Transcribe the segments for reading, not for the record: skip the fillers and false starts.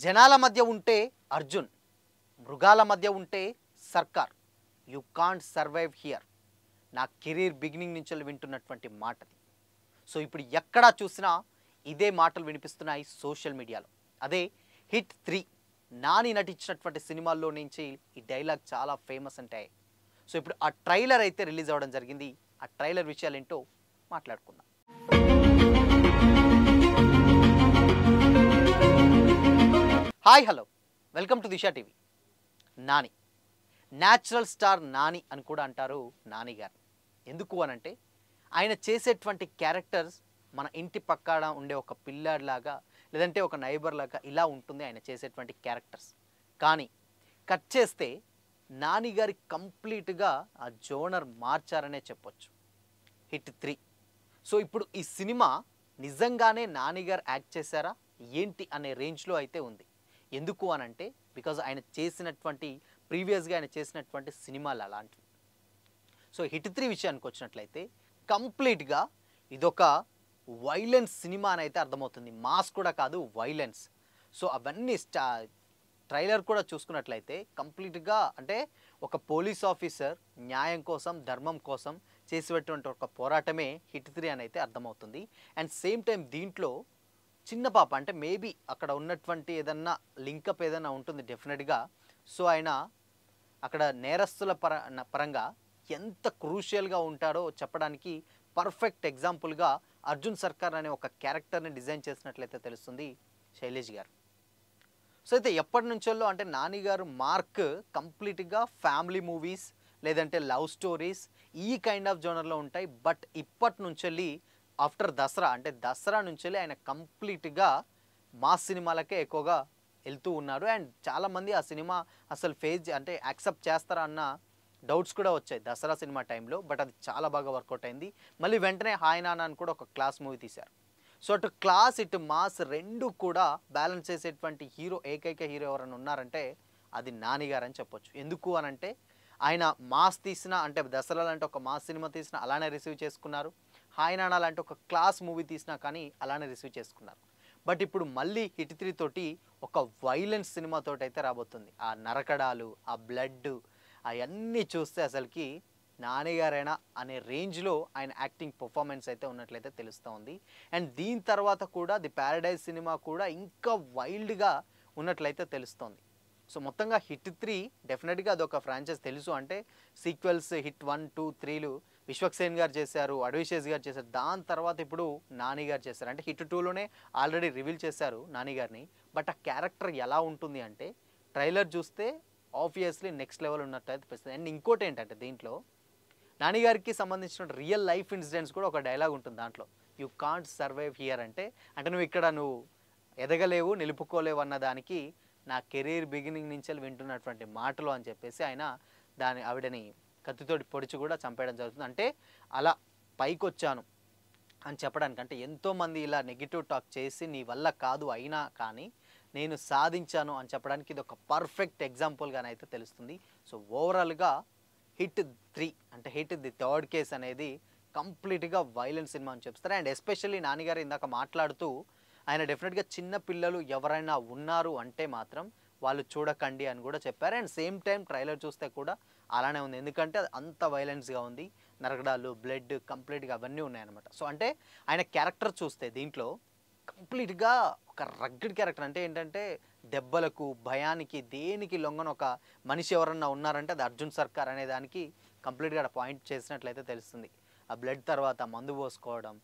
జనాల మధ్య ఉంటే అర్జున్, మృగాల మధ్య ఉంటే సర్కార్. You can't survive here. నా కెరీర్ బిగినింగ్ నుంచి వింటున్నటువంటి మాటది. సో ఇప్పుడు ఎక్కడా చూసినా ఇదే మాటలు వినిపిస్తున్నాయి సోషల్ మీడియాలో. అదే హిట్ 3 నాని నటించినటువంటి సినిమాల్లో నుంచి ఈ డైలాగ్ చాలా ఫేమస్ అంటే. సో ఇప్పుడు ఆ ట్రైలర్ అయితే రిలీజ్ అవ్వడం జరిగింది. ఆ ట్రైలర్ విషయాలు ఏంటో మాట్లాడుకుందాం. Hi hello, welcome to Disha TV. Nani natural star Nani అని కూడా అంటారు నాని గారు. ఎందుకు అనంటే ఆయన చేసేటువంటి క్యారెక్టర్స్ మన ఇంటి పక్కన ఉండే ఒక పిల్లాడిలాగా లేదంటే ఒక నైబర్ లాగా ఇలా ఉంటుంది ఆయన చేసేటువంటి క్యారెక్టర్స్. కానీ కట్ చేస్తే నాని గారి కంప్లీట్గా ఆ జోనర్ మార్చారనే చెప్పొచ్చు. హిట్ 3. సో ఇప్పుడు ఈ సినిమా నిజంగానే నాని గారు యాక్ట్ చేశారా ఏంటి అనే రేంజ్లో అయితే ఉంది. ఎందుకు అనంటే బికాజ్ ఆయన చేసినటువంటి ప్రీవియస్గా ఆయన చేసినటువంటి సినిమాలు అలాంటివి. సో హిట్ 3 విషయానికి వచ్చినట్లయితే కంప్లీట్గా ఇదొక వైలెన్స్ సినిమా అని అయితే అర్థమవుతుంది. మాస్ కూడా కాదు, వైలెన్స్. సో అవన్నీ ట్రైలర్ కూడా చూసుకున్నట్లయితే కంప్లీట్గా అంటే ఒక పోలీస్ ఆఫీసర్ న్యాయం కోసం ధర్మం కోసం చేసేటువంటి ఒక పోరాటమే హిట్ 3 అని అయితే అర్థమవుతుంది. అండ్ సేమ్ టైం దీంట్లో చిన్న పాప అంటే మేబీ అక్కడ ఉన్నటువంటి ఏదన్నా లింకప్ ఏదైనా ఉంటుంది డెఫినెట్గా. సో ఆయన అక్కడ నేరస్తుల పరంగా ఎంత క్రూషియల్గా ఉంటాడో చెప్పడానికి పర్ఫెక్ట్ ఎగ్జాంపుల్గా అర్జున్ సర్కార్ అనే ఒక క్యారెక్టర్ని డిజైన్ చేసినట్లయితే తెలుస్తుంది శైలేష్ గారు. సో అయితే ఎప్పటి నుంచో అంటే నాని గారు మార్క్ కంప్లీట్గా ఫ్యామిలీ మూవీస్ లేదంటే లవ్ స్టోరీస్ ఈ కైండ్ ఆఫ్ జోనర్లో ఉంటాయి. బట్ ఇప్పటి నుంచి ఆఫ్టర్ దసరా అంటే దసరా నుంచి ఆయన కంప్లీట్గా మాస్ సినిమాలకే ఎక్కువగా వెళ్తూ ఉన్నారు. అండ్ చాలామంది ఆ సినిమా అసలు ఫేజ్ అంటే యాక్సెప్ట్ చేస్తారా అన్న డౌట్స్ కూడా వచ్చాయి దసరా సినిమా టైంలో. బట్ అది చాలా బాగా వర్కౌట్ అయింది. మళ్ళీ వెంటనే హాయ్ నాన్న అని కూడా ఒక క్లాస్ మూవీ తీశారు. సో అటు క్లాస్ ఇటు మాస్ రెండు కూడా బ్యాలెన్స్ చేసేటువంటి హీరో ఏకైక హీరో ఎవరైనా ఉన్నారంటే అది నాని గారు అని చెప్పొచ్చు. ఎందుకు అనంటే ఆయన మాస్ తీసిన అంటే దసరా లాంటి ఒక మాస్ సినిమా తీసిన అలానే రిసీవ్ చేసుకున్నారు. హాయ్ నాన్న లాంటి ఒక క్లాస్ మూవీ తీసినా కానీ అలానే రిసీవ్ చేసుకున్నారు. బట్ ఇప్పుడు మళ్ళీ హిట్ 3 తోటి ఒక వైలెన్స్ సినిమాతోటి అయితే రాబోతుంది. ఆ నరకడాలు, ఆ బ్లడ్ అవన్నీ చూస్తే అసలుకి నానిగారైనా అనే రేంజ్లో ఆయన యాక్టింగ్ పర్ఫార్మెన్స్ అయితే ఉన్నట్లయితే తెలుస్తూ ఉంది. అండ్ దీని తర్వాత కూడా ది ప్యారడైజ్ సినిమా కూడా ఇంకా వైల్డ్గా ఉన్నట్లయితే తెలుస్తోంది. సో మొత్తంగా హిట్ 3 డెఫినెట్గా అదొక ఫ్రాంచైజ్ తెలుసు అంటే సీక్వెల్స్ హిట్ 1, 2, 3లు విశ్వక్సేన్ గారు చేశారు, అడ్విశేష్ గారు చేశారు. దాని తర్వాత ఇప్పుడు నాని గారు చేశారు. అంటే హిట్ 2లోనే ఆల్రెడీ రివీల్ చేశారు నాని గారిని. బట్ ఆ క్యారెక్టర్ ఎలా ఉంటుంది అంటే ట్రైలర్ చూస్తే ఆబ్వియస్లీ నెక్స్ట్ లెవెల్ ఉన్నట్టు అయితే తెలుస్తుంది. అండ్ ఇంకోటి ఏంటంటే దీంట్లో నాని గారికి సంబంధించిన రియల్ లైఫ్ ఇన్సిడెంట్స్ కూడా ఒక డైలాగ్ ఉంటుంది దాంట్లో. యూ కాంట్ సర్వైవ్ హియర్ అంటే నువ్వు ఇక్కడ ఎదగలేవు నిలుపుకోలేవు అన్న దానికి నా కెరీర్ బిగినింగ్ నుంచి వింటున్నటువంటి మాటలు అని చెప్పేసి ఆయన ఆవిడని కత్తితోటి పొడిచి కూడా చంపేయడం జరుగుతుంది. అంటే అలా పైకి వచ్చాను అని చెప్పడానికి అంటే ఎంతోమంది ఇలా నెగిటివ్ టాక్ చేసి నీ వల్ల కాదు అయినా కానీ నేను సాధించాను అని చెప్పడానికి ఇది ఒక పర్ఫెక్ట్ ఎగ్జాంపుల్గానైతే తెలుస్తుంది. సో ఓవరాల్గా హిట్ 3 అంటే హిట్ ది థర్డ్ కేస్ అనేది కంప్లీట్గా వైలెన్స్ సినిమా అని చెప్తారు. అండ్ ఎస్పెషల్లీ నానిగారు ఇందాక మాట్లాడుతూ ఆయన డెఫినెట్గా చిన్న పిల్లలు ఎవరైనా ఉన్నారు అంటే మాత్రం వాళ్ళు చూడకండి అని కూడా చెప్పారు. అండ్ సేమ్ టైం ట్రైలర్ చూస్తే కూడా అలానే ఉంది. ఎందుకంటే అది అంత వైలెన్స్గా ఉంది. నరకడాలు, బ్లడ్ కంప్లీట్గా అవన్నీ ఉన్నాయన్నమాట. సో అంటే ఆయన క్యారెక్టర్ చూస్తే దీంట్లో కంప్లీట్గా ఒక రగ్గడ్ క్యారెక్టర్. అంటే ఏంటంటే దెబ్బలకు భయానికి దేనికి లొంగని ఒక మనిషి ఎవరన్నా ఉన్నారంటే అది అర్జున్ సర్కార్ అనే దానికి కంప్లీట్గా పాయింట్ చేసినట్లయితే తెలుస్తుంది. ఆ బ్లడ్ తర్వాత మందు పోసుకోవడం,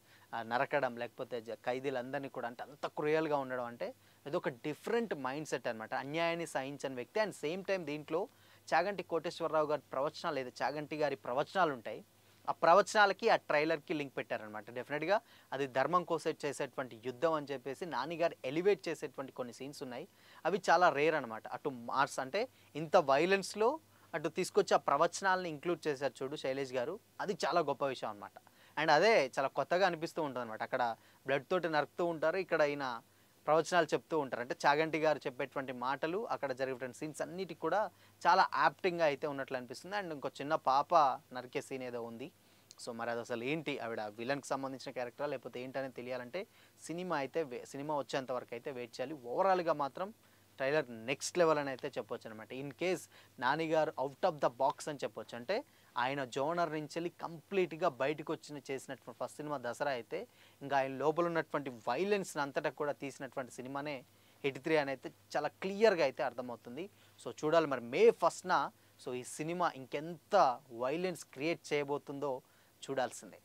నరకడం, లేకపోతే ఖైదీలందరినీ కూడా అంటే అంత క్రూయల్గా ఉండడం అంటే ఇది ఒక డిఫరెంట్ మైండ్ సెట్ అనమాట. అన్యాయాన్ని సహించని వ్యక్తి. అండ్ సేమ్ టైం దీంట్లో చాగంటి కోటేశ్వరరావు గారి ప్రవచనాలు లేదా చాగంటి గారి ప్రవచనాలు ఉంటాయి. ఆ ప్రవచనాలకి ఆ ట్రైలర్కి లింక్ పెట్టారనమాట. డెఫినెట్గా అది ధర్మం కోసం చేసేటువంటి యుద్ధం అని చెప్పేసి నానిగారు ఎలివేట్ చేసేటువంటి కొన్ని సీన్స్ ఉన్నాయి. అవి చాలా రేర్ అనమాట. అటు మార్స్ అంటే ఇంత వైలెన్స్లో అటు తీసుకొచ్చి ఆ ప్రవచనాలని ఇంక్లూడ్ చేశారు చూడు శైలేష్ గారు, అది చాలా గొప్ప విషయం అనమాట. అండ్ అదే చాలా కొత్తగా అనిపిస్తూ ఉంటుంది అనమాట. అక్కడ బ్లడ్ తోటి నరుకుతూ ఉంటారు, ఇక్కడ ఈయన ప్రవచనాలు చెప్తూ ఉంటారు. అంటే చాగంటి గారు చెప్పేటువంటి మాటలు అక్కడ జరిగేటువంటి సీన్స్ అన్నిటికి కూడా చాలా యాప్టింగ్గా అయితే ఉన్నట్లు అనిపిస్తుంది. అండ్ ఇంకో చిన్న పాప నరికే సీన్ ఏదో ఉంది. సో మరి అది అసలు ఏంటి, ఆవిడ విలన్కి సంబంధించిన క్యారెక్టరా లేకపోతే ఏంటనేది తెలియాలంటే సినిమా వచ్చేంత వరకు అయితే వెయిట్ చేయాలి. ఓవరాల్గా మాత్రం ట్రైలర్ నెక్స్ట్ లెవెల్ అని అయితే చెప్పొచ్చు అనమాట. ఇన్ కేస్ నాని గారు అవుట్ ఆఫ్ ద బాక్స్ అని చెప్పొచ్చు. అంటే ఆయన జోనర్ నుంచి వెళ్ళి కంప్లీట్గా బయటకు చేసినటువంటి ఫస్ట్ సినిమా దసరా అయితే, ఇంకా ఆయన లోపల ఉన్నటువంటి వైలెన్స్ని అంతటా కూడా తీసినటువంటి సినిమానే హిట్ 3 అని అయితే చాలా క్లియర్గా అయితే అర్థమవుతుంది. సో చూడాలి మరి మే 1న సో ఈ సినిమా ఇంకెంత వైలెన్స్ క్రియేట్ చేయబోతుందో చూడాల్సిందే.